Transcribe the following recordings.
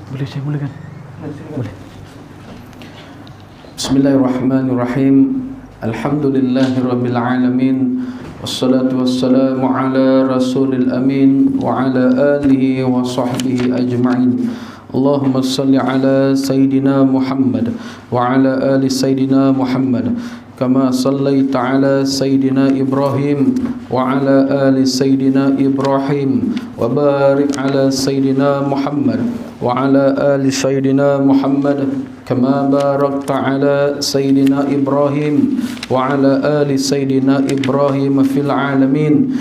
Boleh saya mulakan? Boleh. Bismillahirrahmanirrahim. Alhamdulillahirabbil alamin. Wassalatu wassalamu ala rasulil amin wa ala alihi wa sahbihi ajma'in. Allahumma salli ala Sayyidina Muhammad wa ala ali Sayyidina Muhammad kama sallaita ala Sayyidina Ibrahim wa ala ali Sayyidina Ibrahim wa barik ala Sayyidina Muhammad wa ala ali Sayyidina Muhammad kama barakta ala Sayyidina Ibrahim wa ala ali Sayyidina Ibrahim fil alamin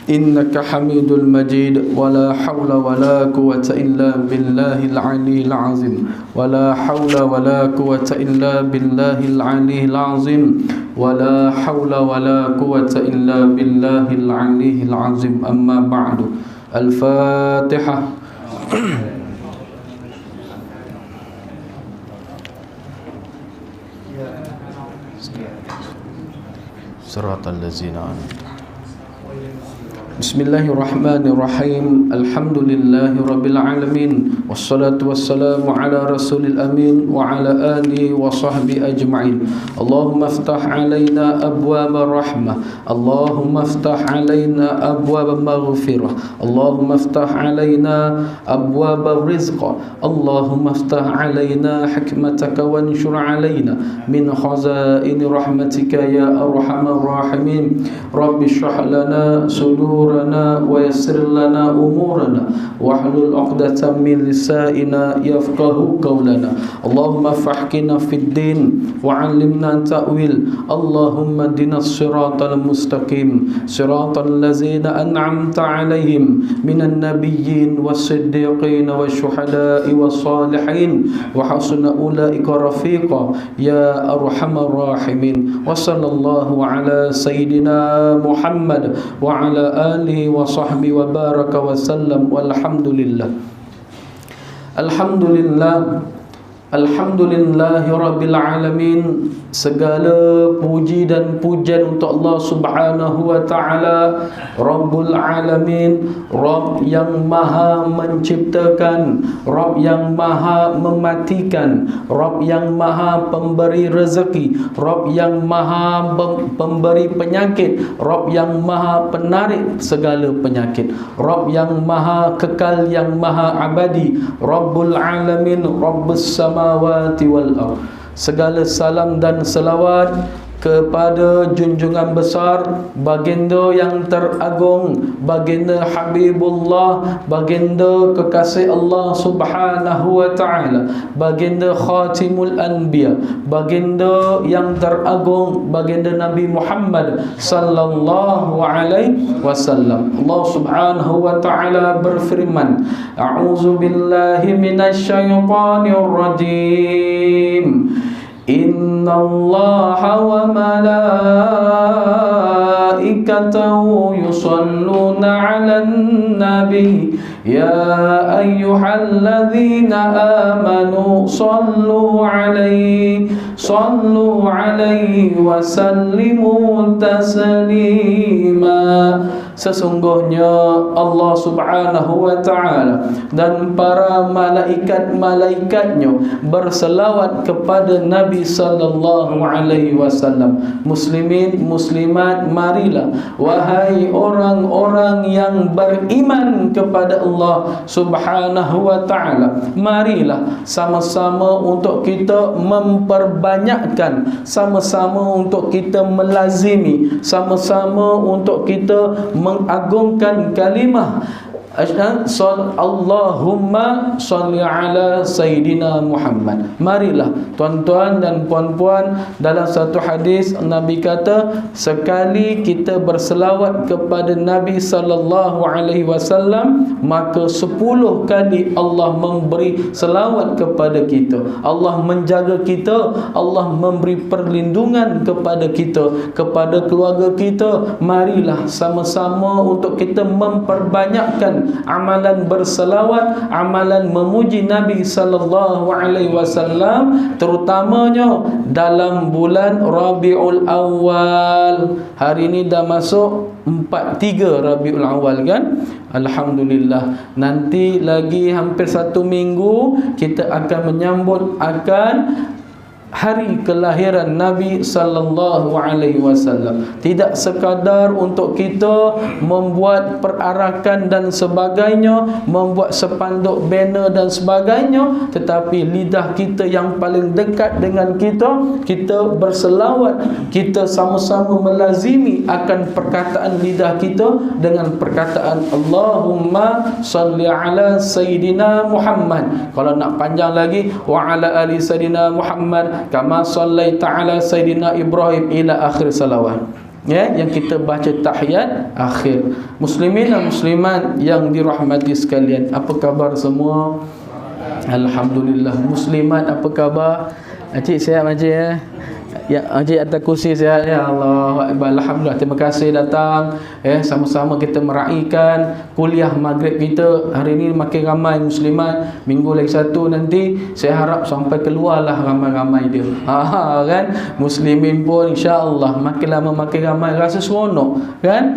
innaka hamidul majid wala hawla wala quwwata illa billahil aliyil azim wala hawla wala quwwata illa billahil aliyil azim wala hawla wala quwwata illa billahil aliyil azim amma ba'du. Al-Fatihah. Siratal ladzina an'amta. Bismillahirrahmanirrahim. Alhamdulillahi rabbil alamin. Wassalatu wassalamu ala rasulil amin wa ala alihi wa sahbihi ajma'in. Allahumma aftah alaina abwaba rahmah. Allahumma aftah alaina abwaba maghfirah. Allahumma aftah alaina abwaba rizqa. Allahumma aftah alaina hikmataka wanshur alaina min khazaini rahmatika ya arhamar rahimin. Rabbi shrah lana sudur ويسر لنا أمورنا واحلل عقدة من لساننا يفقهوا قولنا اللهم فاحكنا في الدين وعلمنا التأويل اللهم اهدنا الصراط المستقيم صراط الذين أنعمت عليهم من النبيين والصديقين والشهداء والصالحين وحسن أولئك رفيقا يا أرحم الراحمين وصلى الله على سيدنا محمد وعلى alihi wa sahbihi wa baraka wa sallam walhamdulillah. Alhamdulillah. Alhamdulillahi rabbil alamin. Segala puji dan pujian untuk Allah Subhanahu wa taala, Rabbul alamin, Rabb yang maha menciptakan, Rabb yang maha mematikan, Rabb yang maha pemberi rezeki, Rabb yang maha pemberi penyakit, Rabb yang maha penarik segala penyakit, Rabb yang maha kekal, yang maha abadi, Rabbul alamin, Rabbus samawati wal ardh. Segala salam dan selawat kepada junjungan besar baginda yang teragung, baginda Habibullah, baginda kekasih Allah Subhanahu wa taala, baginda Khatimul Anbiya, baginda yang teragung, baginda Nabi Muhammad sallallahu alaihi wasallam. Allah Subhanahu wa taala berfirman, A'udzu billahi minasyaitonir rajim. Inna Allaha wa malaikatahu yusalluna 'alan nabi ya ayyuhalladzina amanu sallu 'alaihi wa sallimu taslima. Sesungguhnya Allah Subhanahu wa taala dan para malaikat-malaikatnya berselawat kepada Nabi sallallahu alaihi wasallam. Muslimin, muslimat, marilah wahai orang-orang yang beriman kepada Allah Subhanahu wa taala, marilah sama-sama untuk kita memperbanyakkan, sama-sama untuk kita melazimi, sama-sama untuk kita mengagungkan kalimah Allahumma salli ala Sayyidina Muhammad. Marilah tuan-tuan dan puan-puan, dalam satu hadis Nabi kata, sekali kita berselawat kepada Nabi sallallahu alaihi wasallam, maka 10 kali Allah memberi selawat kepada kita. Allah menjaga kita, Allah memberi perlindungan kepada kita, kepada keluarga kita. Marilah sama-sama untuk kita memperbanyakkan amalan berselawat, amalan memuji Nabi sallallahu alaihi wasallam, terutamanya dalam bulan Rabiul Awal. Hari ini dah masuk 43 Rabiul Awal kan? Alhamdulillah. Nanti lagi hampir 1 minggu kita akan menyambut hari kelahiran Nabi sallallahu alaihi wasallam. Tidak sekadar untuk kita membuat perarakan dan sebagainya, membuat spanduk, banner dan sebagainya, tetapi lidah kita yang paling dekat dengan kita berselawat, kita sama-sama melazimi akan perkataan lidah kita dengan perkataan Allahumma salli ala Sayyidina Muhammad. Kalau nak panjang lagi, wa ala ali Sayyidina Muhammad kama sallaita ala Sayyidina Ibrahim ila akhir salawat. Yang kita baca tahiyat akhir. Muslimin dan muslimat yang dirahmati sekalian, apa khabar semua? Alhamdulillah. Muslimat, apa khabar? Encik sihat encik ya? Ya, encik atas kursi sihat ya. Allah Akbar. Alhamdulillah. Terima kasih datang. Sama-sama kita meraihkan kuliah maghrib kita. Hari ini makin ramai muslimat. Minggu lagi 1 nanti saya harap sampai keluarlah ramai-ramai dia. Kan? Muslimin pun insya-Allah makin lama makin ramai, rasa seronok kan?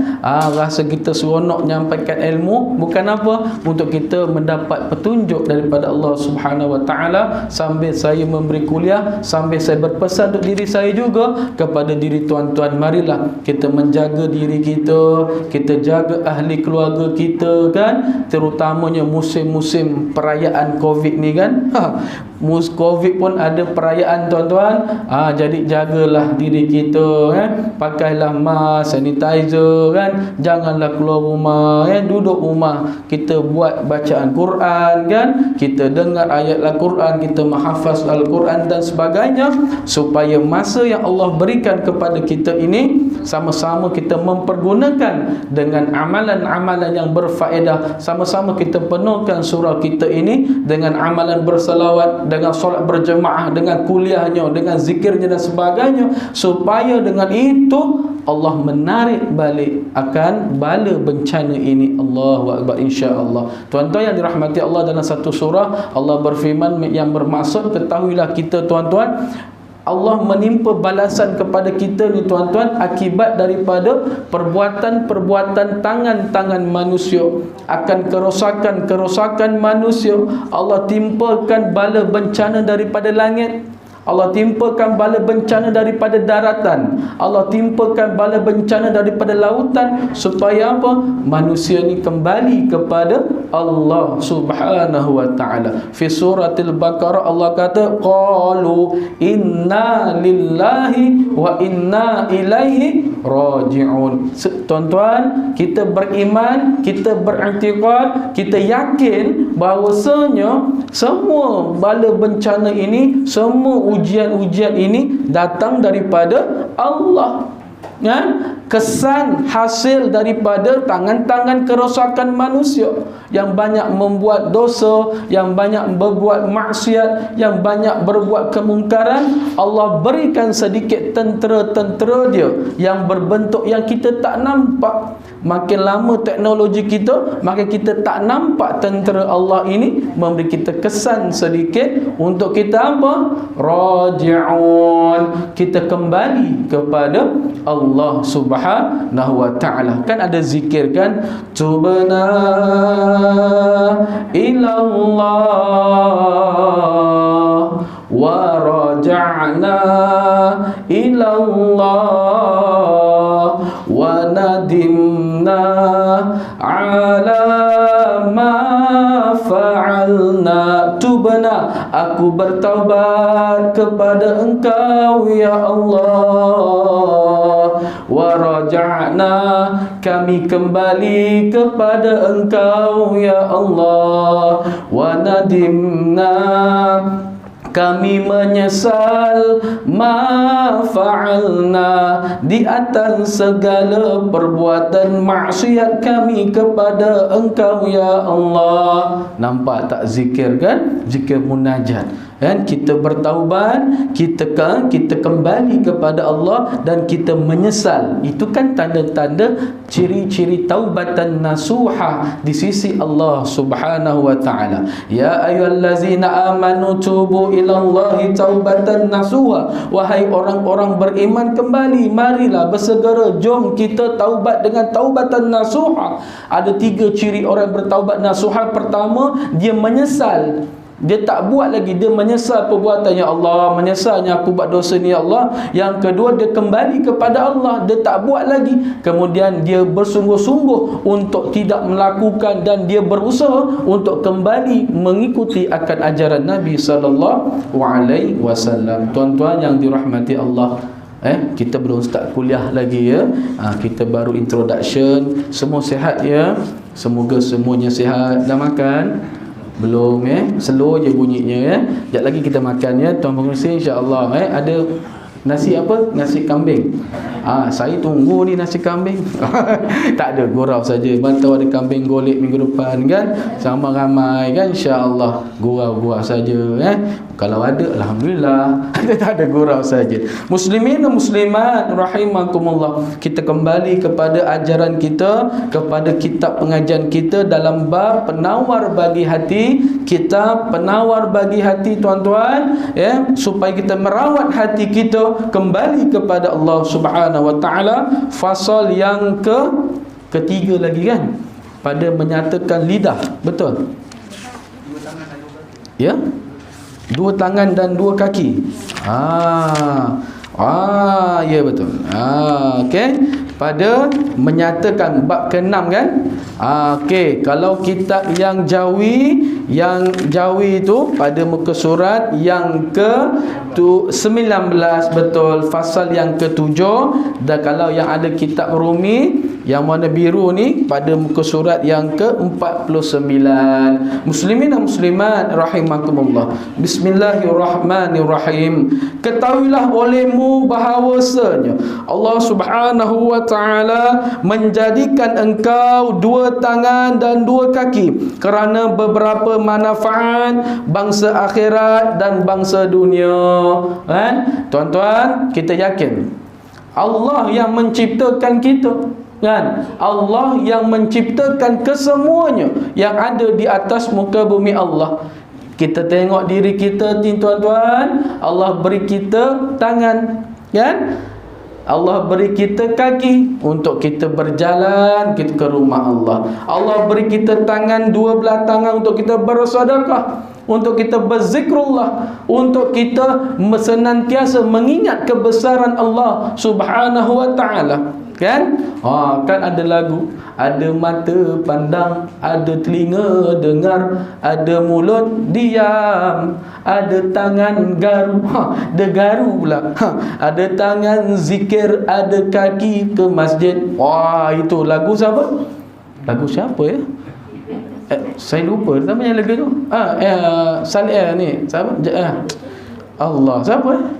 Rasa kita seronok menyampaikan ilmu bukan apa? Untuk kita mendapat petunjuk daripada Allah Subhanahu wa taala. Sambil saya memberi kuliah, sambil saya berpesan untuk diri saya juga kepada diri tuan-tuan, marilah kita menjaga diri kita jaga ahli keluarga kita kan, terutamanya musim-musim perayaan Covid ni kan. Covid pun ada perayaan tuan-tuan. Jadi jagalah diri kita pakailah mask, sanitizer kan, janganlah keluar rumah duduk rumah, kita buat bacaan Quran kan, kita dengar ayat Al-Quran, kita menghafaz Al-Quran dan sebagainya, supaya masa yang Allah berikan kepada kita ini sama-sama kita mempergunakan dengan amalan-amalan yang berfaedah. Sama-sama kita penuhkan surau kita ini dengan amalan bersalawat, dengan solat berjemaah, dengan kuliahnya, dengan zikirnya dan sebagainya, supaya dengan itu Allah menarik balik akan bala bencana ini. Allahu Akbar, insya-Allah. Tuan-tuan yang dirahmati Allah, dalam satu surah Allah berfirman yang bermaksud, ketahuilah kita tuan-tuan, Allah menimpa balasan kepada kita ni tuan-tuan akibat daripada perbuatan-perbuatan tangan-tangan manusia, akan kerosakan-kerosakan manusia. Allah timpakan bala bencana daripada langit, Allah timpakan bala bencana daripada daratan, Allah timpakan bala bencana daripada lautan, supaya apa? Manusia ni kembali kepada Allah Subhanahu wa taala. Fi suratil Baqarah Allah kata, qalu inna lillahi wa inna ilaihi raji'un. Tuan-tuan, kita beriman, kita beriktikad, kita yakin bahawasanya semua bala bencana ini, semua ujian-ujian ini datang daripada Allah. Kesan hasil daripada tangan-tangan kerosakan manusia yang banyak membuat dosa, yang banyak berbuat maksiat, yang banyak berbuat kemungkaran. Allah berikan sedikit tentera-tentera dia yang berbentuk yang kita tak nampak. Makin lama teknologi kita, makin kita tak nampak tentera Allah ini memberi kita kesan sedikit untuk kita apa? Raji'un. Kita kembali kepada Allah Subhanahu wa ta'ala. Kan ada zikir kan, tubna ilallah wa raja'na ilallah wa nadimna ala ma fa'alna. Tubna, aku bertaubat kepada Engkau ya Allah. Wa raja'na, kami kembali kepada Engkau ya Allah. Wa nadimna, kami menyesal ma fa'alna, di atas segala perbuatan maksiat kami kepada Engkau ya Allah. Nampak tak zikir kan? Zikir munajat. kan, kita bertaubat, kita kembali kepada Allah dan kita menyesal. Itu kan tanda-tanda ciri-ciri taubatan nasuha di sisi Allah Subhanahu wa taala. Ya ayyuhallazina amanu tubu ilallahi taubatan nasuha. Wahai orang-orang beriman, kembali, marilah bersegera, jom kita taubat dengan taubatan nasuha. Ada 3 ciri orang bertaubat nasuha. Pertama, dia menyesal. Dia tak buat lagi, dia menyesal perbuatannya. Allah, menyesalnya aku buat dosa ni ya Allah. Yang kedua, dia kembali kepada Allah, dia tak buat lagi. Kemudian dia bersungguh-sungguh untuk tidak melakukan, dan dia berusaha untuk kembali mengikuti akan ajaran Nabi SAW. Tuan-tuan yang dirahmati Allah, kita belum start kuliah lagi ya. Kita baru introduction. Semua sihat ya? Semoga semuanya sihat. Dah makan? Belum slow je bunyinya Sekejap lagi kita makan ya tuan pengurusi, insya-Allah. Ada nasi apa? Nasi kambing. Saya tunggu ni nasi kambing. Tak ada, gurau saja. Bantau ada kambing golek minggu depan kan. Sama ramai kan, insya-Allah. Gurau-gurau saja Kalau ada, alhamdulillah. Tak ada, gurau saja. Muslimin dan muslimat rahimakumullah, kita kembali kepada ajaran kita, kepada kitab pengajian kita dalam bab penawar bagi hati. Kitab penawar bagi hati tuan-tuan, supaya kita merawat hati kita kembali kepada Allah Subhanahu wa taala. Fasal yang ketiga lagi kan, pada menyatakan lidah. Betul? Ya? 2 tangan dan 2 kaki. Ya betul. Okey, pada menyatakan bab ke-6 kan. Okey, kalau kitab yang Jawi itu pada muka surat yang ke-19, betul, fasal yang ke-7. Dan kalau yang ada kitab Rumi yang warna biru ni pada muka surat yang ke-49. Muslimin dan muslimat rahimakumullah. Bismillahirrahmanirrahim. Ketahuilah olehmu bahawasanya Allah Subhanahu wa taala menjadikan engkau 2 tangan dan 2 kaki kerana beberapa manfaat bangsa akhirat dan bangsa dunia. Kan? Tuan-tuan, kita yakin Allah yang menciptakan kita. Kan? Allah yang menciptakan kesemuanya yang ada di atas muka bumi Allah. Kita tengok diri kita ni tuan-tuan, Allah beri kita tangan, kan? Allah beri kita kaki untuk kita berjalan kita ke rumah Allah. Allah beri kita tangan, 2 belah tangan untuk kita bersedekah, untuk kita berzikrullah, untuk kita senantiasa mengingat kebesaran Allah Subhanahu wa taala. Kan? Kan ada lagu, ada mata pandang, ada telinga dengar, ada mulut diam, ada tangan garu. Dia garu pula. Ada tangan zikir, ada kaki ke masjid. Itu lagu siapa? Lagu siapa ya? Saya lupa siapa yang lagu tu. Salih ni siapa? Allah, siapa?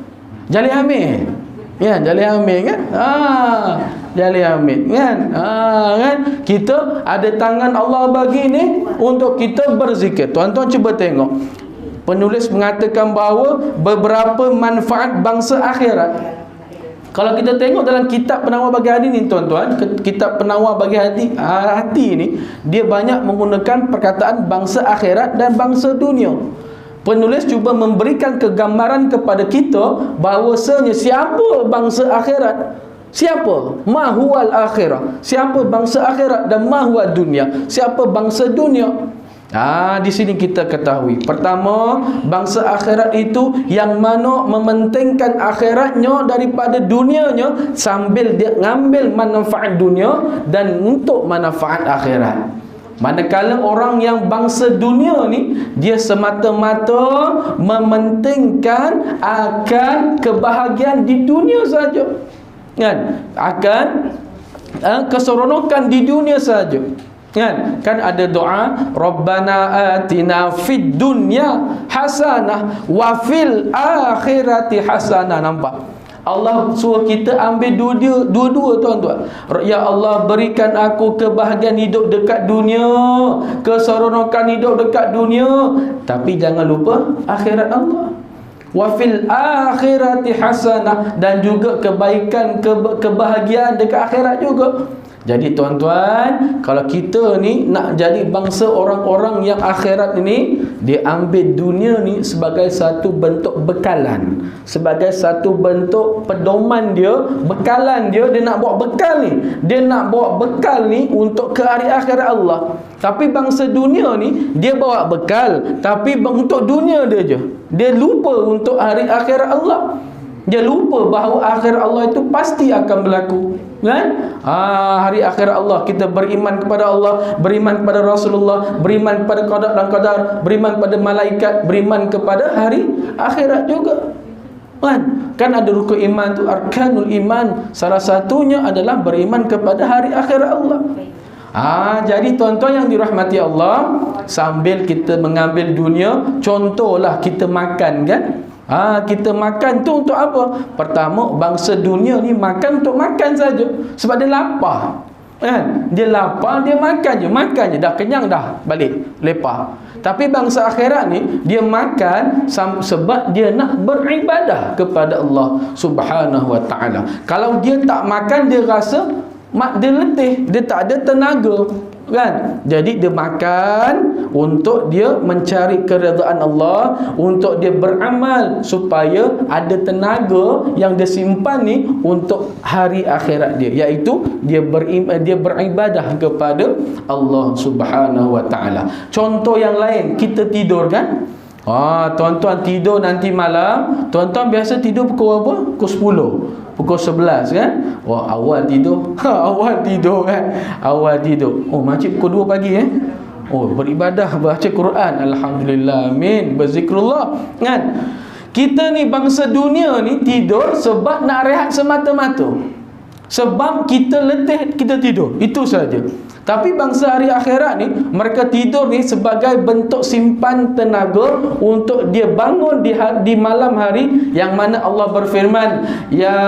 Jalil Hamid. Ya, Jalil Hamid kan? Jalil Hamid kan? Kan? Kita ada tangan Allah bagi ni untuk kita berzikir. Tuan-tuan cuba tengok. Penulis mengatakan bahawa beberapa manfaat bangsa akhirat. Kalau kita tengok dalam kitab penawar bagi hati ni tuan-tuan, kitab penawar bagi hati ni, dia banyak menggunakan perkataan bangsa akhirat dan bangsa dunia. Penulis cuba memberikan kegambaran kepada kita bahawasanya siapa bangsa akhirat, siapa mahwal akhirah, siapa bangsa akhirat, dan mahwal dunia, siapa bangsa dunia. Di sini kita ketahui, pertama, bangsa akhirat itu yang mana mementingkan akhiratnya daripada dunianya, sambil dia ngambil manfaat dunia dan untuk manfaat akhirat. Manakala orang yang bangsa dunia ni, dia semata-mata mementingkan akan kebahagiaan di dunia saja, kan? Akan keseronokan di dunia saja, kan? Kan ada doa, Rabbana atina fid dunya hasanah wa fil akhirati hasanah. Nampak? Allah suruh kita ambil dua-dua tuan-tuan. Ya Allah, berikan aku kebahagiaan hidup dekat dunia, keseronokan hidup dekat dunia, tapi jangan lupa akhirat Allah. Wa fil akhirati hasanah, dan juga kebaikan, kebahagiaan dekat akhirat juga. Jadi tuan-tuan, kalau kita ni nak jadi bangsa orang-orang yang akhirat ini, dia ambil dunia ni sebagai satu bentuk bekalan, sebagai satu bentuk pedoman dia, bekalan dia. Dia nak bawa bekal ni, dia nak bawa bekal ni untuk ke hari akhirat Allah. Tapi bangsa dunia ni, dia bawa bekal tapi untuk dunia dia je. Dia lupa untuk hari akhirat Allah. Dia lupa bahawa akhir Allah itu pasti akan berlaku, kan? Hari akhir Allah, kita beriman kepada Allah, beriman kepada Rasulullah, beriman kepada qada dan qadar, beriman kepada malaikat, beriman kepada hari akhirat juga, kan ada rukun iman tu, arkanul iman. Salah satunya adalah beriman kepada hari akhirat Allah. Jadi tuan-tuan yang dirahmati Allah, sambil kita mengambil dunia, contohlah kita makan, kan? Kita makan tu untuk apa? Pertama, bangsa dunia ni makan untuk makan saja, sebab dia lapar, kan? Dia lapar, dia makan je, dah kenyang dah balik lepas. Tapi bangsa akhirat ni, dia makan sebab dia nak beribadah kepada Allah Subhanahu wa ta'ala. Kalau dia tak makan, dia rasa dia letih, dia tak ada tenaga, kan? Jadi dia makan untuk dia mencari keredaan Allah, untuk dia beramal supaya ada tenaga yang dia simpan ni untuk hari akhirat dia, iaitu dia beribadah kepada Allah Subhanahu wa ta'ala. Contoh yang lain, kita tidur, kan? Tuan-tuan tidur nanti malam, tuan-tuan biasa tidur pukul apa? Pukul 10, pukul 11, kan? Awal tidur. Awal tidur, kan? Awal tidur. Makcik pukul 2 pagi, beribadah, baca Quran, alhamdulillah, amin, berzikrullah, kan? Kita ni bangsa dunia ni tidur sebab nak rehat semata-mata. Sebab kita letih, kita tidur, itu saja. Tapi bangsa hari akhirat ni, mereka tidur ni sebagai bentuk simpan tenaga untuk dia bangun di malam hari yang mana Allah berfirman, ya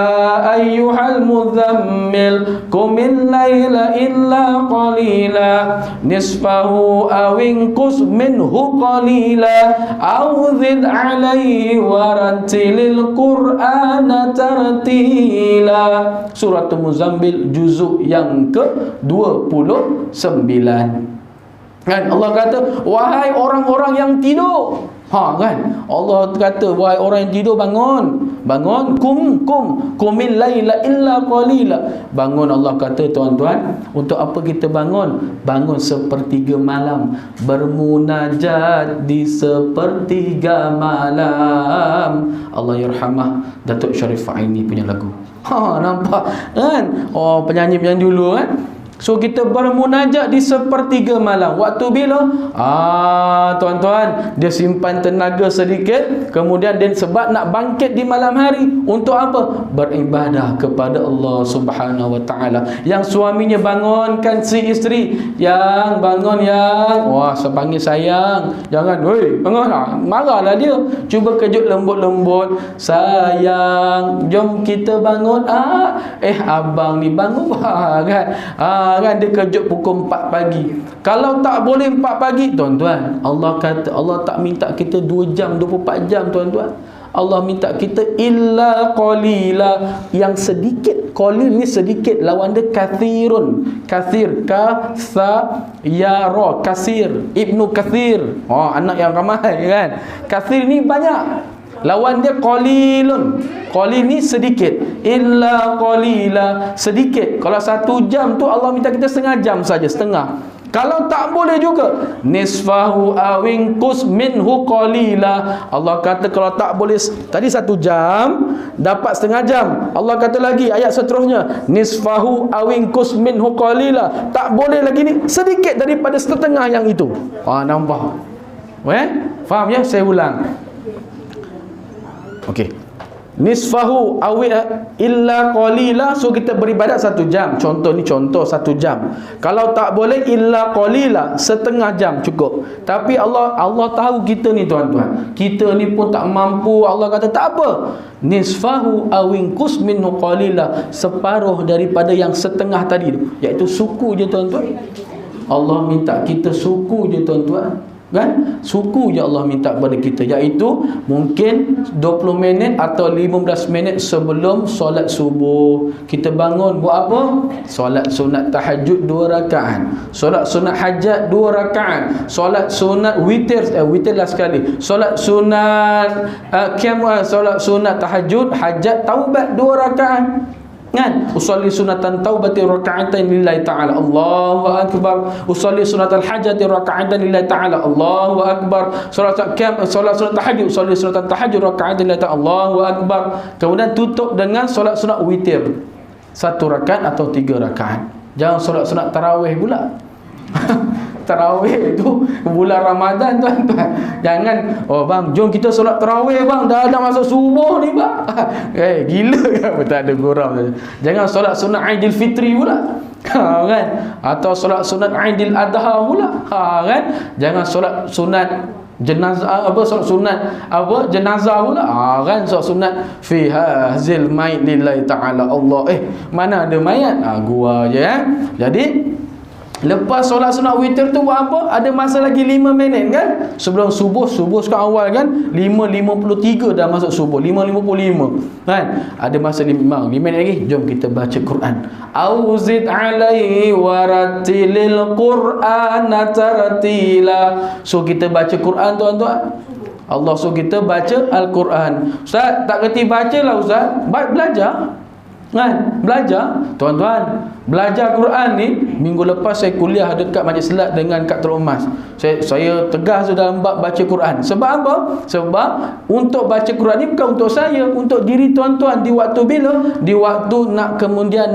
ayyuhal muzammil qumil laila illa qalila nisfahu aw inqus minhu qalila aw zid alaihi warattilil qur'ana tartila. Surah Muzammil juzuk yang ke-29, kan? Allah kata, wahai orang-orang yang tidur, kan? Allah kata, wahai orang yang tidur, bangun, qumil laila illa qalila. Bangun, Allah kata, tuan-tuan, untuk apa kita bangun? Bangun sepertiga malam, bermunajat di sepertiga malam. Allah yarhamah Datuk Sharif Aini punya lagu. Nampak, kan? Penyanyi-penyanyi dulu, kan? So kita bermunajat di sepertiga malam. Waktu bila? Tuan-tuan, dia simpan tenaga sedikit, kemudian dia sebab nak bangkit di malam hari. Untuk apa? Beribadah kepada Allah Subhanahu wa ta'ala. Yang suaminya bangunkan si isteri, yang bangun, yang saya panggil sayang, jangan, woi, bangun, marahlah dia. Cuba kejut lembut-lembut, sayang, jom kita bangun. Abang ni bangun, kan? Dia kejut pukul 4 pagi. Kalau tak boleh 4 pagi, tuan-tuan, Allah kata, Allah tak minta kita 2 jam, 24 jam, tuan-tuan. Allah minta kita illa qalila, yang sedikit. Qalil ni sedikit, lawan dia kathirun. Kathir, kathayara, kasir, Ibnu Kathir, anak yang ramai, kan? Kathir ni banyak, lawan dia qalilun. Qalil ni sedikit, illa qalila, sedikit. Kalau 1 jam tu Allah minta kita setengah jam saja, setengah. Kalau tak boleh juga, nisfahu awing kus minhu qalila. Allah kata kalau tak boleh, tadi 1 jam dapat setengah jam. Allah kata lagi ayat seterusnya, nisfahu awing kus minhu qalila. Tak boleh lagi ni, sedikit daripada setengah yang itu. Nampak? Faham ya? Saya ulang. Okey. nisfahu awi illa qalila, so kita beribadat 1 jam. Contoh 1 jam. Kalau tak boleh illa qalila, setengah jam cukup. Tapi Allah tahu kita ni tuan-tuan, kita ni pun tak mampu. Allah kata tak apa, nisfahu awinqus minhu qalila, separuh daripada yang setengah tadi tu, iaitu suku je tuan-tuan. Allah minta kita suku je tuan-tuan, kan? Suku je Allah minta kepada kita, iaitu mungkin 20 minit atau 15 minit sebelum solat subuh kita bangun, buat apa? Solat sunat tahajud 2 rakaat, solat sunat hajat 2 rakaat, solat sunat witir lah sekali, solat sunat solat sunat tahajud hajat taubat 2 rakaat, kan? Usolli sunatan taubati raka'atain lillahi ta'ala, Allahu akbar. Usolli sunatal hajati raka'atain lillahi ta'ala, Allahu akbar. Solat sunat tahajud, usolli sunatan tahajud raka'atain lillahi ta'ala, Allahu akbar. Kemudian tutup dengan solat sunat witir 1 rakaat atau 3 rakaat. Jangan solat sunat tarawih pula. Tarawih tu bulan Ramadan tuan-tuan. Jangan, oh bang, jom kita solat tarawih bang, dah masuk subuh ni bang. Gila kan? Tak ada gurau. Jangan solat sunat Aidil Fitri pula. Kan? Atau solat sunat Aidil Adha pula. Kan? Jangan solat sunat jenazah, solat sunat jenazah pula. Kan? Solat sunat fi hazil mayit lillahi ta'ala Allah. Mana ada mayat? Gua je ya. Jadi lepas solat sunat witir tu buat apa? Ada masa lagi 5 minit kan? Sebelum subuh sekarang awal kan? 5.53 dah masuk subuh, 5.55 kan? Ada masa 5 minit lagi. Jom kita baca Quran. Auzid alaihi warattilil Qur'ana tartila. So kita baca Quran tuan-tuan. Allah suruh kita baca Al-Quran. Ustaz, tak kerti baca lah Ustaz. Belajar kan? Belajar tuan-tuan. Belajar Quran ni, minggu lepas saya kuliah dekat Majlis Selat dengan Kak Teluk Emas. Saya tegas dalam bab baca Quran. Sebab apa? Sebab untuk baca Quran ni bukan untuk saya, untuk diri tuan-tuan. Di waktu bila? Di waktu kemudian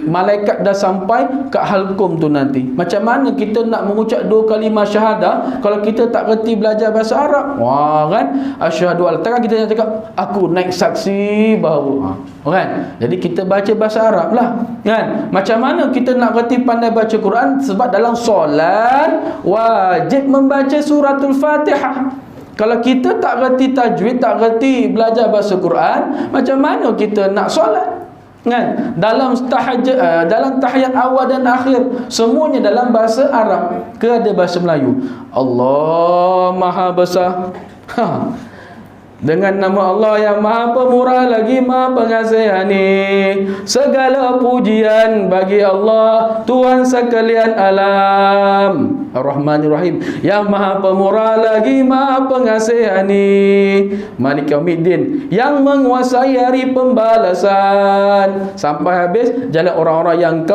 malaikat dah sampai ke halkum tu nanti. Macam mana kita nak mengucap 2 kalimah syahadah kalau kita tak kerti belajar bahasa Arab? Wah kan? Asyhadu an, takkan kita nak cakap aku naik saksi bahawa kan? Jadi kita baca bahasa Arab lah kan? Macam mana kita nak kerti pandai baca Quran? Sebab dalam solat wajib membaca suratul Fatihah. Kalau kita tak kerti tajwid, tak kerti belajar bahasa Quran, macam mana kita nak solat? Kan? Dalam tahiyat awal dan akhir semuanya dalam bahasa Arab ke ada bahasa Melayu? Allah Maha Besar. Dengan nama Allah yang Maha Pemurah lagi Maha Pengasihani. Segala pujian bagi Allah, Tuhan sekalian alam. Ar-Rahmanir-Rahim, yang Maha Pemurah lagi Maha Pengasihani. Malik Yaumiddin, yang menguasai hari pembalasan. Sampai habis jalan orang-orang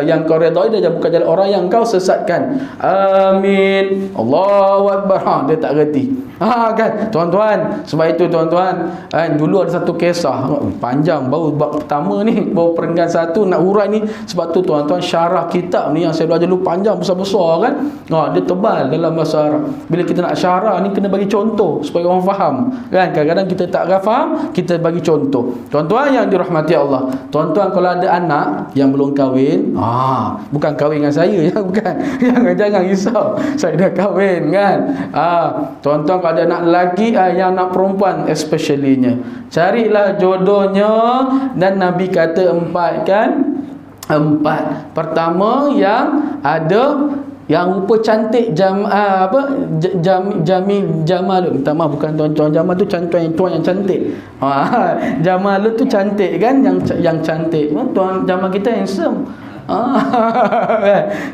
yang kau redai, dia bukan jalan orang yang kau sesatkan. Amin. Allahu Akbar. Dia tak reti. Kan tuan-tuan. Sebab itu tuan-tuan, dulu ada satu kisah panjang, baru bab pertama ni, baru perenggan 1 nak hurai ni. Sebab tu tuan-tuan, syarah kitab ni yang saya belajar dulu panjang besar-besar kan. Dia tebal dalam bahasa Arab. Bila kita nak syarah ni kena bagi contoh supaya orang faham kan. Kadang-kadang kita tak faham, kita bagi contoh. Tuan-tuan yang dirahmati Allah, tuan-tuan kalau ada anak yang belum kahwin, bukan kahwin dengan saya ya, bukan. Jangan risau, saya dah kahwin kan. Tuan-tuan kalau ada anak lelaki, yang anak perempuan especially-nya, carilah jodohnya. Dan Nabi kata 4 kan? 4. Pertama yang ada yang rupa cantik, Jamal. Minta maaf, bukan tuan-tuan, Jamal tu tuan yang cantik. Jamal tu cantik kan, yang cantik. Tuan Jamal kita handsome.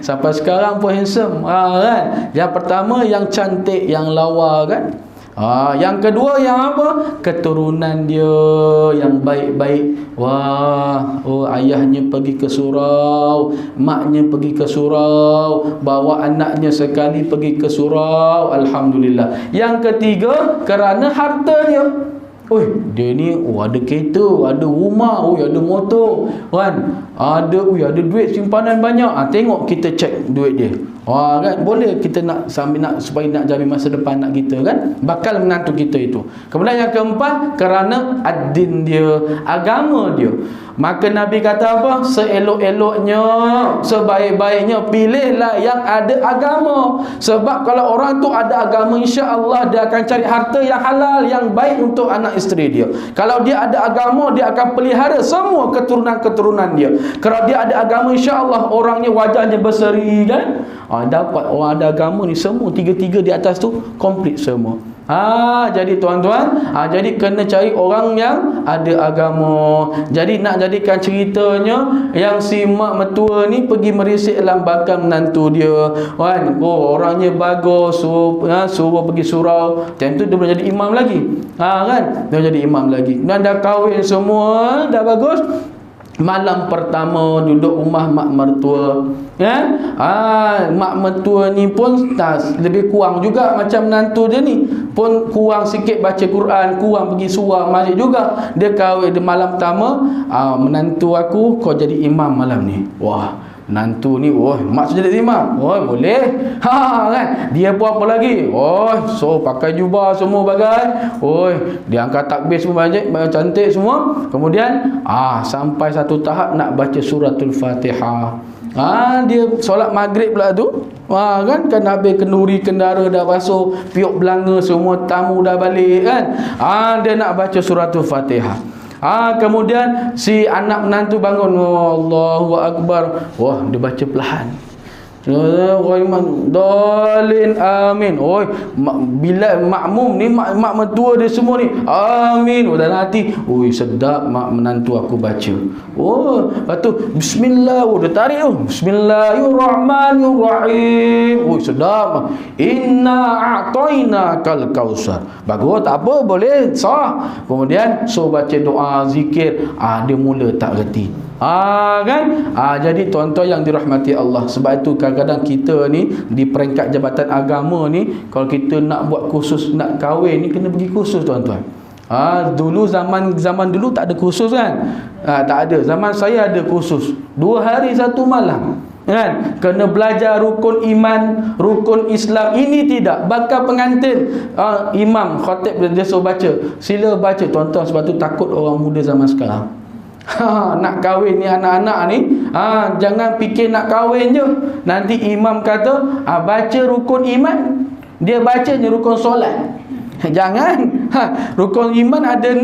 Sampai sekarang pun handsome kan. Yang pertama yang cantik, yang lawa kan. Yang kedua yang apa? Keturunan dia yang baik-baik. Ayahnya pergi ke surau, maknya pergi ke surau, bawa anaknya sekali pergi ke surau, alhamdulillah. Yang ketiga kerana harta dia Oi, dia ni ada kereta, ada rumah, ada motor, kan? Ada duit simpanan banyak. Tengok kita cek duit dia. Kan boleh kita nak sambil nak supaya nak jamin masa depan anak kita, kan? Bakal menantu kita itu. Kemudian yang keempat, kerana ad-din dia, agama dia. Maka Nabi kata apa? Seelok-eloknya, sebaik-baiknya pilihlah yang ada agama. Sebab kalau orang tu ada agama, insya-Allah dia akan cari harta yang halal, yang baik untuk anak isteri dia. Kalau dia ada agama, dia akan pelihara semua keturunan-keturunan dia. Kalau dia ada agama, insya-Allah orangnya wajahnya berseri, kan? Dapat orang ada agama ni semua tiga-tiga di atas tu komplit semua. Jadi tuan-tuan, jadi kena cari orang yang ada agama. Jadi nak jadikan ceritanya yang si mak mertua ni pergi merisik dalam bakal menantu dia, kan? Orangnya bagus, suruh pergi surau. Tentu dia boleh jadi imam lagi. Kan? Dia jadi imam lagi. Dan dah kahwin semua, dah bagus. Malam pertama duduk rumah mak mertua, kan? Mak mertua ni pun lebih kurang juga macam menantu dia ni, pun kurang sikit baca Quran, kurang pergi surau masjid juga. Dia kahwin di malam pertama, menantu aku kau jadi imam malam ni. Wah, menantu ni, mak sudah jadi imam. Boleh. Kan? Dia buat apa lagi? So pakai jubah semua bagai. Dia angkat takbir semua banyak cantik semua. Kemudian sampai satu tahap nak baca suratul Fatihah. Dia solat maghrib pula tu. Kan habis kenduri kendara dah basuh, piuk belanga semua, tamu dah balik, kan? Dia nak baca suratul Fatihah. Kemudian si anak menantu bangun, Allahu Akbar. Dia baca perlahan. Dalin amin. Bila makmum ni, mak mertua dia semua ni amin. Dalam hati, sedap mak menantu aku baca. Lepas tu bismillah, dia tarik tu. Bismillahirrahmanirrahim. Sedap. Inna a'tainakal kausar. Bagus, tak apa, boleh, sah. Kemudian baca doa, zikir. Dia mula tak reti. Kan? Jadi tuan-tuan yang dirahmati Allah, sebab itu kadang-kadang kita ni di peringkat jabatan agama ni, kalau kita nak buat kursus, nak kahwin ni, kena pergi kursus tuan-tuan. Dulu zaman dulu tak ada kursus, kan? Tak ada. Zaman saya ada kursus 2 hari 1 malam, kan? Kena belajar rukun iman, rukun Islam. Ini tidak bakal pengantin, imam khatib dia suruh baca, sila baca tuan-tuan. Sebab tu takut orang muda zaman sekarang. Nak kahwin ni anak-anak ni, jangan fikir nak kahwin je. Nanti imam kata baca rukun iman, dia bacanya rukun solat. Jangan. Rukun iman ada 6,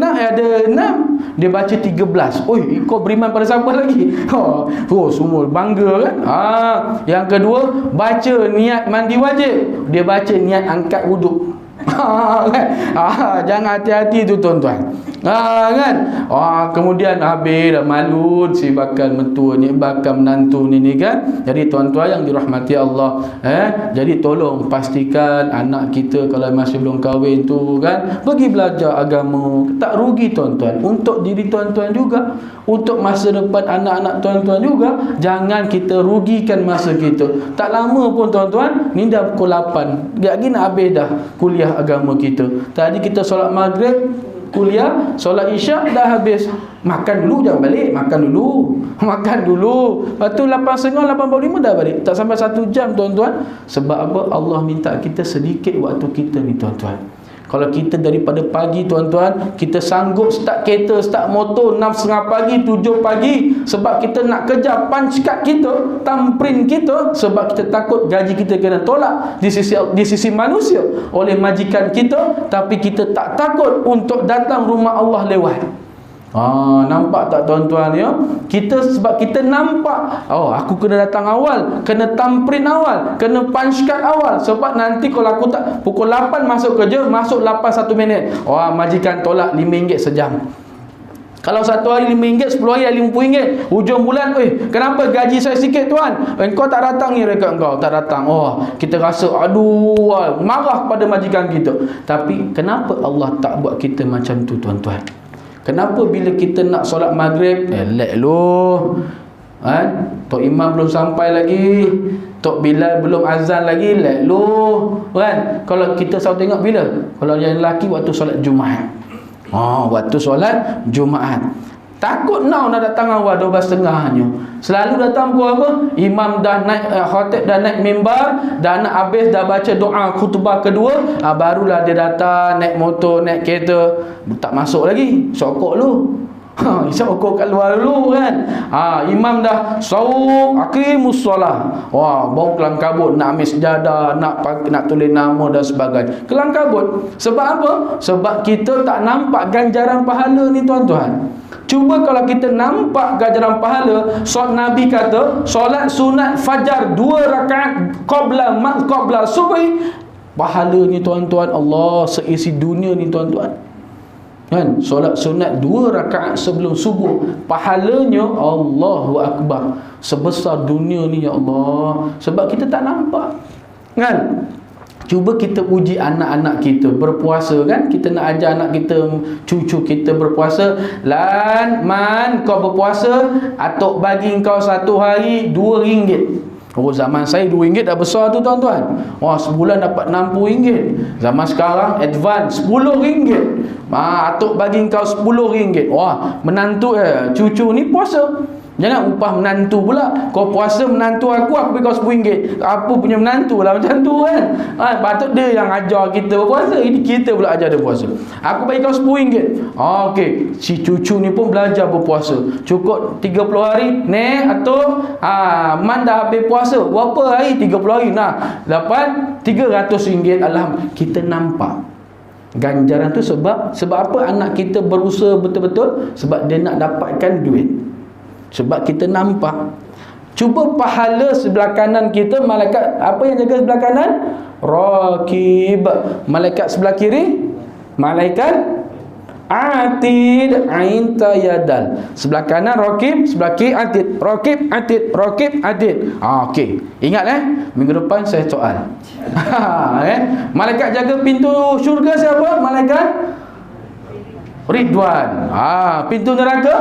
dia baca 13. Kau beriman pada siapa lagi? Semua bangga, kan? Yang kedua, baca niat mandi wajib, dia baca niat angkat wuduk. Jangan, hati-hati tu tuan-tuan. Kan? Kemudian habis dah malu si bakal mentua ni, bakal menantu ni, kan? Jadi tuan-tuan yang dirahmati Allah, jadi tolong pastikan anak kita kalau masih belum kahwin tu, kan, pergi belajar agama. Tak rugi tuan-tuan, untuk diri tuan-tuan juga, untuk masa depan anak-anak tuan-tuan juga. Jangan kita rugikan masa kita. Tak lama pun tuan-tuan, ni dah pukul 8, lagi nak habis dah kuliah agama kita. Tadi kita solat maghrib, kuliah, solat isyak dah habis. Makan dulu, jangan balik. Makan dulu. Lepas tu 8.30, 8.45 dah balik. Tak sampai 1 jam tuan-tuan. Sebab apa? Allah minta kita sedikit waktu kita ni tuan-tuan. Kalau kita daripada pagi tuan-tuan, kita sanggup start kereta, start motor 6.30 pagi, 7 pagi, sebab kita nak kejar punch card kita, thumbprint kita, sebab kita takut gaji kita kena tolak di sisi manusia oleh majikan kita. Tapi kita tak takut untuk datang rumah Allah lewat. Nampak tak tuan-tuan, ya? Sebab kita nampak, aku kena datang awal, kena thumbprint awal, kena punch card awal. Sebab nanti kalau aku tak pukul 8 masuk kerja, masuk 8 1 minit, majikan tolak RM5 sejam. Kalau satu hari RM5, 10 hari RM50. Hujung bulan, kenapa gaji saya sikit tuan? Engkau tak datang ni, rekod engkau tak datang. Kita rasa marah pada majikan kita. Tapi kenapa Allah tak buat kita macam tu tuan-tuan? Kenapa bila kita nak solat maghrib, lek lu, Tok Imam belum sampai lagi, Tok Bilal belum azan lagi, lek lu, kan? Kalau kita selalu tengok bila? Kalau yang lelaki waktu solat Jumaat, Waktu solat Jumaat. Takut nak datang awal 12.30-nya. Selalu datang pukul apa? Imam dah naik khatib, dah naik mimbar, dah nak habis, dah baca doa khutbah kedua, barulah dia datang naik motor, naik kereta. Tak masuk lagi, sokok lu. Sokok kat luar dulu kan. Imam dah sawuk aqimus solah. Bau kelang kabut, nak ambil sejadah, nak tulis nama dan sebagainya. Kelang kabut. Sebab apa? Sebab kita tak nampak ganjaran pahala ni tuan-tuan. Cuba kalau kita nampak ganjaran pahala, Nabi kata solat sunat fajar 2 rakaat qabla subuh, pahala ni tuan-tuan, Allah seisi dunia ni tuan-tuan. Kan? Solat sunat 2 rakaat sebelum subuh, pahalanya Allahu Akbar, sebesar dunia ni ya Allah. Sebab kita tak nampak. Kan? Cuba kita uji anak-anak kita berpuasa kan. Kita nak ajar anak kita, cucu kita berpuasa. Man, kau berpuasa, atuk bagi kau satu hari RM2. Zaman saya RM2 dah besar tu tuan-tuan. Sebulan dapat RM60. Zaman sekarang advance RM10. Atuk bagi kau RM10. Menantu cucu ni puasa. Jangan upah menantu pula. Kau puasa menantu aku bagi kau RM10. Apa punya menantu lah macam tu kan. Patut dia yang ajar kita berpuasa, ini kita pula ajar dia puasa. Aku bagi kau RM10. Okey, si cucu ni pun belajar berpuasa. Cukup 30 hari ni atau man dah habis puasa. Berapa hari? 30 hari. Dapat RM300. Alhamdulillah. Kita nampak ganjaran tu sebab apa anak kita berusaha betul-betul, sebab dia nak dapatkan duit. Sebab kita nampak. Cuba pahala sebelah kanan kita, malaikat apa yang jaga sebelah kanan? Raqib. Malaikat sebelah kiri, malaikat atid, ain ta yadal. Sebelah kanan raqib, sebelah kiri atid. Raqib atid, raqib atid. Okey. Ingat minggu depan saya soal. Malaikat jaga pintu syurga siapa? Malaikat Ridwan. Pintu neraka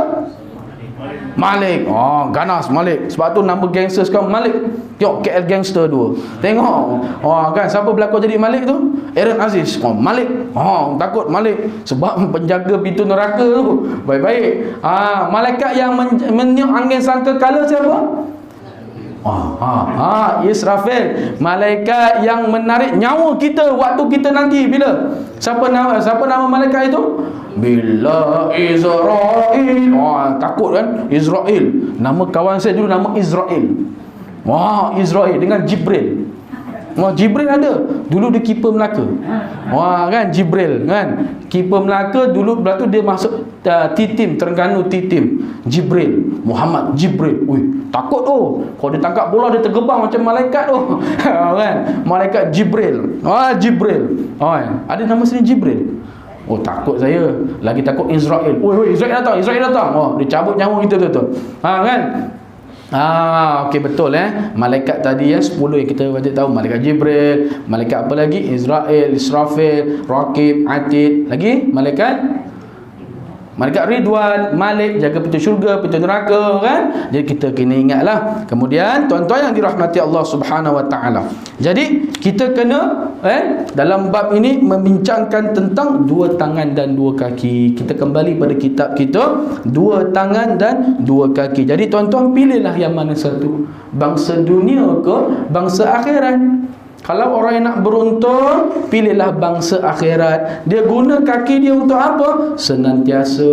Malik. Ganas Malik. Sebab tu nama gangster sekarang Malik. Tengok KL Gangster 2. Tengok. Kan siapa berlakon jadi Malik tu? Aaron Aziz. Malik. Takut Malik. Sebab penjaga pintu neraka tu. Baik-baik. Malaikat yang meniup angin sangkakala siapa? Israfil. Malaikat yang menarik nyawa kita waktu kita nanti bila? Siapa nama malaikat itu? Bila Israel. Takut kan? Israel. Nama kawan saya dulu nama Israel. Israel dengan Jibril. Jibril ada. Dulu dia keeper Melaka. Kan Jibril kan. Keeper Melaka dulu, lepas tu dia masuk T-team, Terengganu T-team. Jibril, Muhammad Jibril. Takut tu. Kalau dia tangkap bola dia tergebang macam malaikat tu. Kan? Malaikat Jibril. Jibril. Ada nama sini Jibril. Takut saya. Lagi takut Israel. Israel datang. Dia cabut nyawa kita tu. Kan? Okey, betul malaikat tadi 10 yang kita wajib tahu. Malaikat Jibril, malaikat apa lagi? Israel, Israfil, Raqib, Atid. Lagi malaikat Ridwan, Malik, jaga pintu syurga, pintu neraka kan. Jadi kita kena ingatlah. Kemudian tuan-tuan yang dirahmati Allah Subhanahu Wa Taala. Jadi kita kena dalam bab ini membincangkan tentang 2 tangan dan 2 kaki. Kita kembali pada kitab kita, 2 tangan dan 2 kaki. Jadi tuan-tuan pilihlah yang mana satu. Bangsa dunia ke bangsa akhirat? Kalau orang yang nak beruntung, pilihlah bangsa akhirat. Dia guna kaki dia untuk apa? Senantiasa